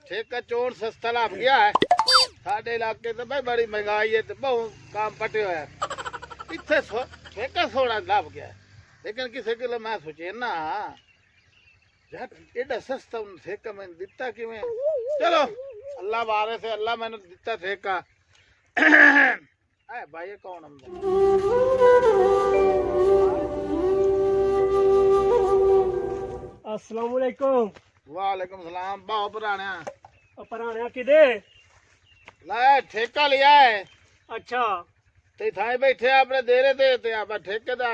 ठेका चोर सस्ता लाभ गया है साडे इलाके तो भाई बड़ी महंगाई है तो बहुत काम पटे हुआ है इतने ठेका थोड़ा लाभ गया है लेकिन किसी के लिए मैं सोचे ना यार एडा सस्ता ठेका मैंने दिता कि मैं चलो अल्लाह बारे से अल्लाह मैंने दिता ठेका आए भाई कौन हम अस्सलाम वालेकुम। वालेकुम सलाम बहुत पुराना पुराना किदे ला ठेका लिया है अच्छा ते थाए बैठे अपने देरे ते आप ठेके दा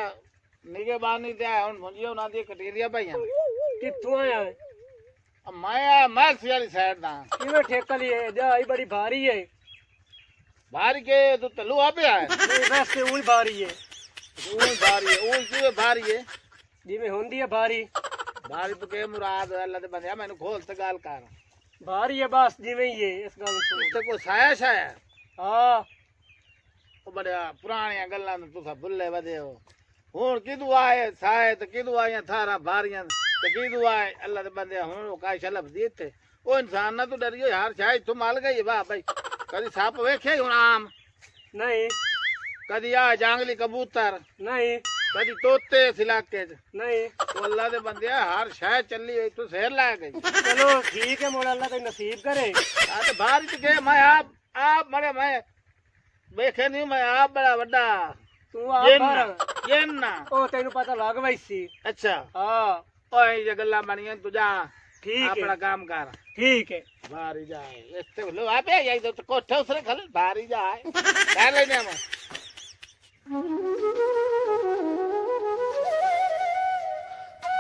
निगेबानी ते हुन मुंजिया उना दी कटेरिया भाईया कित्थों आया है? मैं सियाली साइड दा किवें ठेका लिए जाई बड़ी भारी है भारी के तू तल्लू आ पे है नहीं वैसे उही भारी है वो किवे भारी है जिवें होंदी है भारी भारी तो के मुराद है अल्लाह दे बंदे मैनू खोल ते गल कर भारी है बस जिवें ही है इस गल सुन इत्थे कोई साया शाया हां ओ बड़े पुरानी गल्लां तुसा भुल्ले वदे हो हुन किदू आए साए ते किदू आईयां थारा भारियां ते किदू आए अल्लाह दे बंदे हुन ओ काई शलफ दी इत्थे ओ इंसान ना तू डरियो यार शायद तू माल गई वाह भाई कदी सप वेखे हुन आम नहीं कदी आ जंगली कबूतर नहीं कदी तोते इस इलाके च नहीं तो अल्लाह दे बंदे हर शह चली हुई तू शेर ला गई चलो ठीक है मोड़ा अल्लाह का नसीब करे आ ते बाहर च गए मैं आप बड़े मैं वेखे नहीं मैं आप बड़ा बड़ा तू आ बाहर ये ना ओ तेनू पता लग वैसी अच्छा हां ओए ये गल्ला बनियां तू जा ठीक अपना है काम कर ठीक है बाहर ही जाए इससे लो आ पे जाई तो कोठे उसरे खल बाहर ही जाए कर लेने हम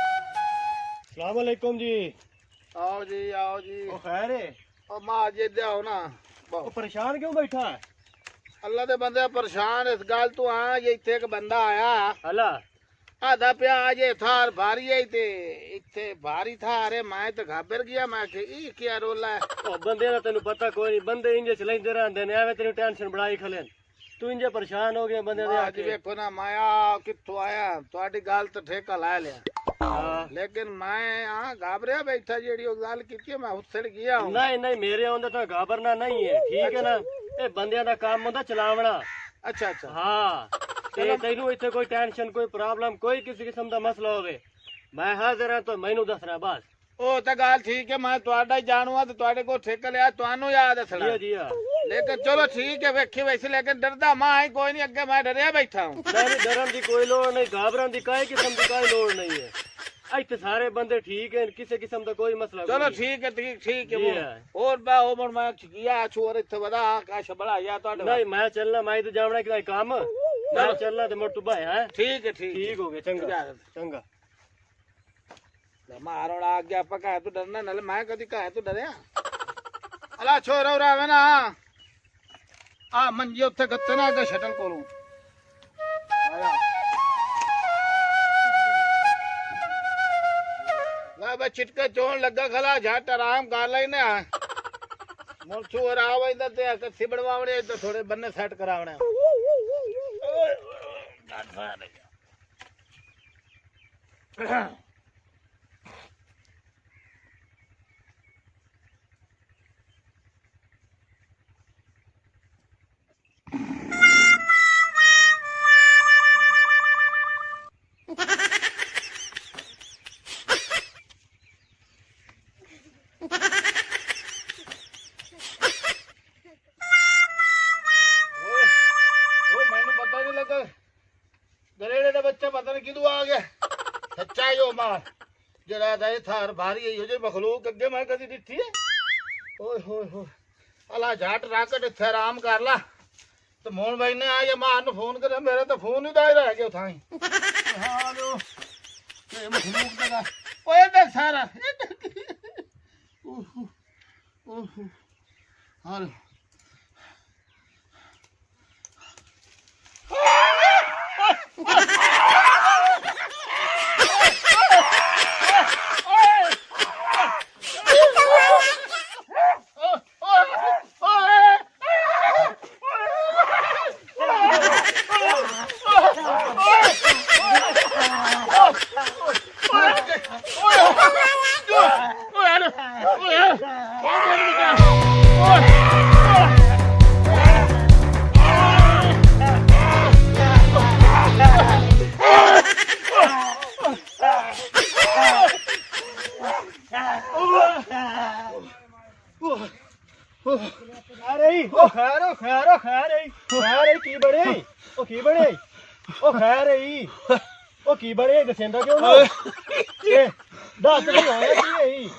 अस्सलाम वालेकुम जी आओ जी आओ जी ओ खैर है ओ मां जे जाओ ना ओ परेशान क्यों बैठा है अल्लाह दे बंदे परेशान इस गल तू आ ये इत्थे एक बंदा आया हला आधा प्या जे थार भारी है ते इत्थे भारी था अरे मैं तो घाबर गया मैं कि ई क्या रोला है ओ बंदे दा तेनू पता कोई नहीं बंदे इंजे चलाइंदे रहंदे ने एवें तेनू टेंशन बढ़ाई खलेन तू इंजे परेशान हो गया बंदे दे आज आके देखो ना माया कित्थों आया ਤੁਹਾਡੀ ਗੱਲ तो ठेका ला लिया हां लेकिन मैं आ घाबरिया बैठा जेड़ी ओ गल कीती मैं उछड़ गया हूं नहीं नहीं मेरे आंदे तो घाबरना नहीं है ठीक है ना ए बंदियां दा काम होंदा चलावना अच्छा अच्छा हां ते तैनू इत्थे कोई टेंशन कोई प्रॉब्लम कोई किसी किस्म दा मसला होवे मैं हाजिर हां तो मैनू दसना बस ओ तो गल ठीक है मैं ਤੁਹਾਡਾ ही जानू तो ਤੁਹਾਡੇ को ठेका लिया ਤੁਹਾਨੂੰ याद दसना जी हां लेकिन चलो ठीक है वेखी वैसे लेकिन डरदा मैं ही कोई नहीं अगे मैं डरिया बैठा हूं नहीं डरन दी कोई लोड़ नहीं घबराने दी कोई किस्म दी कोई लोड़ नहीं है इत्थे सारे बंदे ठीक है किसी किस्म दा कोई मसला चलो नहीं ठीक है ठीक जी है है। और बा ओ मन मैं किया छोर इत्थे वदा आकाश बड़ा या ਤੁਹਾਡੇ नहीं मैं चलना मैं तो जावना कि काम मैं चलना ते मोटू भाई है ठीक है ठीक हो गया चंगा इजाजत। चंगा मारो आ गया पका तू डरना नल मैं कदी कहा तू डरिया अला छोरा उरावे ना आ मंजी उत्थे गत्ते ना अगे शटल कोलू आया ला बा चिटका चोन लगा खला झट आराम कर लेने मोर छोर आवे इंदा ते कसी बनवावणे तो थोड़े बन्ने सेट करावणे गलेड़े का बच्चा पता नहीं किदू आ गया सच्चा ही हो मार जरा था थार भारी है जो मखलूक अगे मैं कदी दिखी है ओए होए होए अला झट राकट इत्थे आराम कर ला तो मोहन भाई ने आया मां नु फोन करे मेरा तो फोन ही दाई रह गया थाई हालो ये मखलूक का ओए इधर सारा ओहो ओहो हालो Oh, ਖੈਰ ਇਹ ਕੀ ਬਣਿਆ ਈ? ਉਹ ਕੀ ਬਣਿਆ ਈ? ਉਹ ਖੈਰ ਈ ਉਹ ਕੀ ਬਣਿਆ ਈ? ਦੱਸੇਂਦਾ ਕਿਉਂ ਨਾ ਇਹ ਦੱਸ ਨਹੀਂ ਆਇਆ ਕੀ ਈ?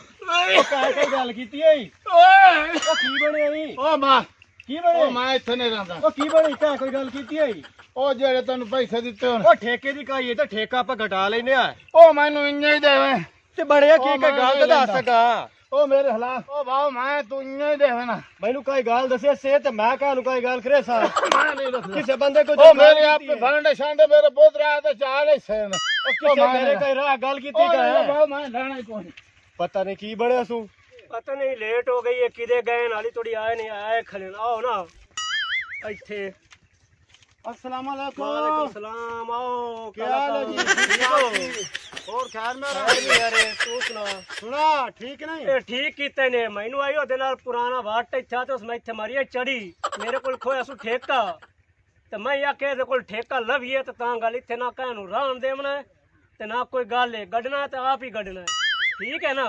ਉਹ ਕਾਹ ਗੱਲ ਕੀਤੀ ਈ? ਉਹ ਕੀ ਬਣਿਆ ਈ? ਓ ਮਾਂ ਕੀ ਉਹ ਬਣਿਆ? ਮੈਂ ਇੱਥੇ ਨਹੀਂ ਰਹਿੰਦਾ। ਉਹ ਕੀ ਬਣੀ ਕਾਹ ਕੋਈ ਗੱਲ ਕੀਤੀ ਈ? ਉਹ ਜਿਹੜੇ ਤੈਨੂੰ ਪੈਸੇ ਦਿੱਤੇ ਹੋਣ ਉਹ ਠੇਕੇ ਦੀ ਕਾਈ ਤੇ ਠੇਕਾ ਆਪਾਂ ਘਟਾ ਲੈਨੇ ਆ ਉਹ ਮੈਨੂੰ ਇੰਨੇ ਹੀ ਦੇਵੇਂ। ਤੇ ਬਣਿਆ ਕੀ ਉਹ ਕੋਈ ਮੈਂ ਗੱਲ ਨਹੀਂ ਤਾਂ ਦੱਸ ਲੈਂਦਾ। ਸਕਾ ਉਹ ਮੇਰੇ ਖਿਲਾਫ ਉਹ ਬਾਉ ਮੈਂ ਤੂੰ ਇੰਨੇ ਹੀ ਦੇਵੇਂ ਨਾ। ਮੈਨੂੰ ਕੋਈ ਗੱਲ ਦੱਸੇ ਸੇ ਤੇ ਮੈਂ ਕਾਹਨੂੰ ਕੋਈ ਗੱਲ ਕਰੇ ਸਾ ਮੈਂ ਨਹੀਂ ਰੱਖਦਾ। ਕਿਸੇ ਬੰਦੇ ਕੋ ਉਹ ਮੇਰੇ ਆਪੇ ਫਰੰਡੇ ਛਾਂਡੇ ਮੇਰੇ ਪੁੱਤ ਰਾਤ ਤੇ ਚਾਲ ਹੀ ਸੇਨ। ਕਿਸੇ ਮੇਰੇ ਕੋਈ ਰਾਹ ਗੱਲ ਕੀਤੀ ਉਹ ਕਾ ਬਾਉ ਮੈਂ ਰਹਿਣਾ ਹੀ ਕੋਈ। ਪਤਾ ਨਹੀਂ ਕੀ ਬਣਿਆ ਸੂ ਪਤਾ ਨਹੀਂ ਲੇਟ ਹੋ ਗਈ ਹੈ ਕਿਦੇ ਗਏ ਨਾਲੀ ਥੋੜੀ ਆਏ ਨਹੀਂ ਆਏ ਖਲੇ ਆਓ ਨਾ ਇੱਥੇ अस्सलाम ਵਾਲੇਕੁਮ वालेकुम। ਸਲਾਮ ਆਓ क्या हाल है जी? और खैर में ਯਾਰੇ ਤੂੰ ਸੁਣਾ सुना ठीक नहीं? ਇਹ ਠੀਕ ਕੀਤੇ ਨੇ ਮੈਨੂੰ ਆਈ ਉਹਦੇ ਨਾਲ ਪੁਰਾਣਾ ਵਾਟ ਇੱਥਾ ਤੇ ਉਸ ਮੈਂ ਇੱਥੇ ਮਾਰੀ ਚੜੀ ਮੇਰੇ ਕੋਲ ਖੋਇਆ ਸੂ ਠੇਕਾ ਤੇ ਮੈਂ ਆਖਿਆ ਇਹਦੇ ਕੋਲ ਠੇਕਾ ਲਵੀਏ ਤੇ ਤਾਂ ਗੱਲ ਇੱਥੇ ਨਾ ਕਹਿ ਨੂੰ ਰਾਣ ਦੇਵਣਾ ਤੇ ਨਾ ਕੋਈ ਗੱਲ ਹੈ ਗੱਡਣਾ ਤੇ ਆਪ ਹੀ ਗੱਡਣਾ ਠੀਕ ਹੈ ਨਾ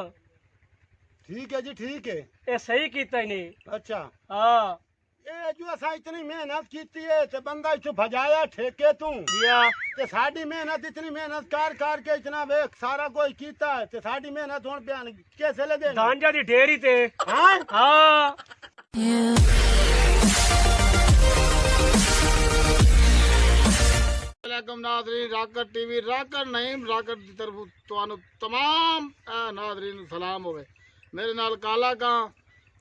ठीक है जी ठीक है। ਇਹ ਸਹੀ ਕੀਤਾ ਹੀ ਨਹੀਂ अच्छा ਹਾਂ ये जो असा इतनी मेहनत की है ते बंदा इथों भजाया ठेके तू ਯਾ ते साडी मेहनत इतनी मेहनत कर के इतना वेख सारा कोई कीता है ते साडी मेहनत हुन बयान कैसे ले दे? ਗਾਂਜਾ ਦੀ ਢੇਰੀ ਤੇ हां ਹਾਂ वालेकुम नाज़रीन राकट टीवी राकट नहीं राकट की तरफ ਤੁਹਾਨੂੰ तमाम नाज़रीन सलाम होवे। मेरे नाल काला का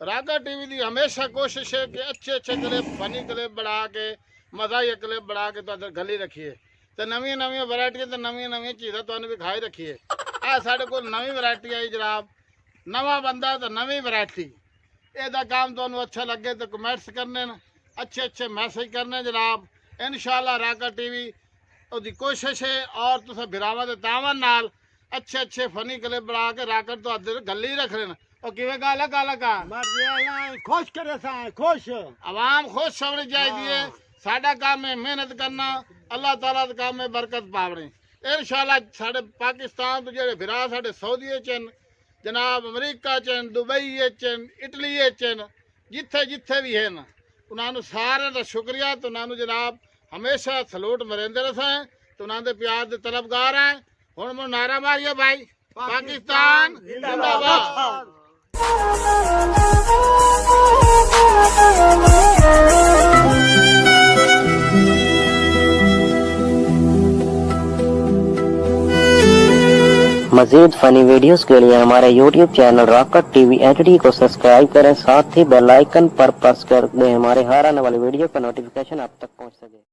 राकट टीवी की हमेशा कोशिश है कि अच्छे अच्छे क्लिप फनी क्लिप बढ़ा के मज़ाही क्लिप बढ़ा के तो गली रखिए तो नवी नवी वैरायटियां तो नवी नवी चीज़ां ਤੁਹਾਨੂੰ ਵਿਖਾਈ रखिए। आ ਸਾਡੇ ਕੋਲ ਨਵੀਂ ਵੈਰਾਈਟੀ ਆਈ ਜਨਾਬ ਨਵਾਂ ਬੰਦਾ ਤੇ ਨਵੀਂ ਵੈਰਾਈਟੀ ਇਹਦਾ ਕੰਮ ਤੁਹਾਨੂੰ ਅੱਛਾ ਲੱਗੇ ਤਾਂ ਕਮੈਂਟਸ ਕਰਨੇ ਨੇ अच्छे अच्छे मैसेज करने जनाब इंशाल्लाह राकट टीवी ਉਹਦੀ ਕੋਸ਼ਿਸ਼ ਹੈ ਔਰ ਤੁਸੀਂ ਬਿਰਾਵਾਂ ਦੇ ਤਾਵਨ ਨਾਲ ਅੱਛੇ ਅੱਛੇ ਫਨੀ ਕਲਿਪ ਬਣਾ ਕੇ ਰਾਕਟ ਤੋਂ ਅੱਧੇ ਗੱਲੀ ਰੱਖ ਲੈਣ। ਉਹ ਕਿਵੇਂ ਗੱਲ ਹੈ ਕਾਲਾ ਕਾ ਮਰ ਖੁਸ਼ ਕਰੇ ਸਾਂ ਖੁਸ਼ ਆਵਾਮ ਖੁਸ਼ ਹੋਣੀ ਚਾਹੀਦੀ ਹੈ। ਸਾਡਾ ਕੰਮ ਹੈ ਮਿਹਨਤ ਕਰਨਾ ਅੱਲਾਹ ਤਾਲਾ ਦਾ ਕੰਮ ਹੈ ਬਰਕਤ ਪਾਵਣੀ इंशाल्लाह। ਸਾਡੇ ਪਾਕਿਸਤਾਨ ਤੋਂ ਜਿਹੜੇ ਬਿਰਾ ਸਾਡੇ ਸਾਊਦੀ ਚ ਜਨਾਬ ਅਮਰੀਕਾ ਚ ਦੁਬਈ ਚ ਇਟਲੀ ਚ ਜਿੱਥੇ ਜਿੱਥੇ ਵੀ ਹਨ ਉਹਨਾਂ ਨੂੰ ਸਾਰਿਆਂ ਦਾ ਸ਼ੁਕਰੀਆ ਤੇ ਉਹਨਾਂ ਨੂੰ ਜਨਾਬ हमेशा सलूट मरेंदे रसा तो उन्होंने प्यार के तलबगार हैं। हुण मैं नारा मारिए भाई पाकिस्तान जिंदाबाद। मज़ीद फ़नी वीडियोस के लिए हमारे YouTube channel rock-cut TV HD को सब्सक्राइब करें, साथ ही बेल आइकन पर प्रेस कर दें हमारे हर आने वाली वीडियो का नोटिफिकेशन आप तक पहुंच सके।